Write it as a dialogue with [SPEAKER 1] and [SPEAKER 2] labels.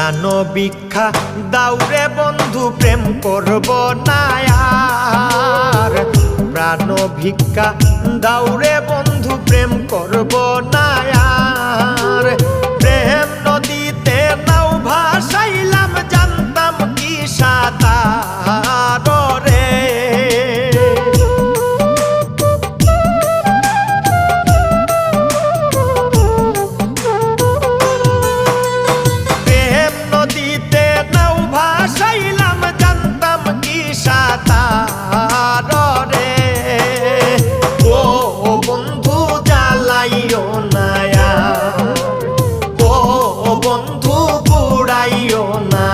[SPEAKER 1] প্রাণ ভিক্ষা দাউরে বন্ধু প্রেম করব না আর। প্রাণ ভিক্ষা দাউরে বন্ধু প্রেম করব না আর। প্রেম নদীতে নাও ভাসাইলাম জানতাম কি সাঁতার রে। ভাসাইলাম জানতাম কি সাঁতার রে। ও বন্ধু জ্বালাইও না, ও বন্ধু পুড়াইও না।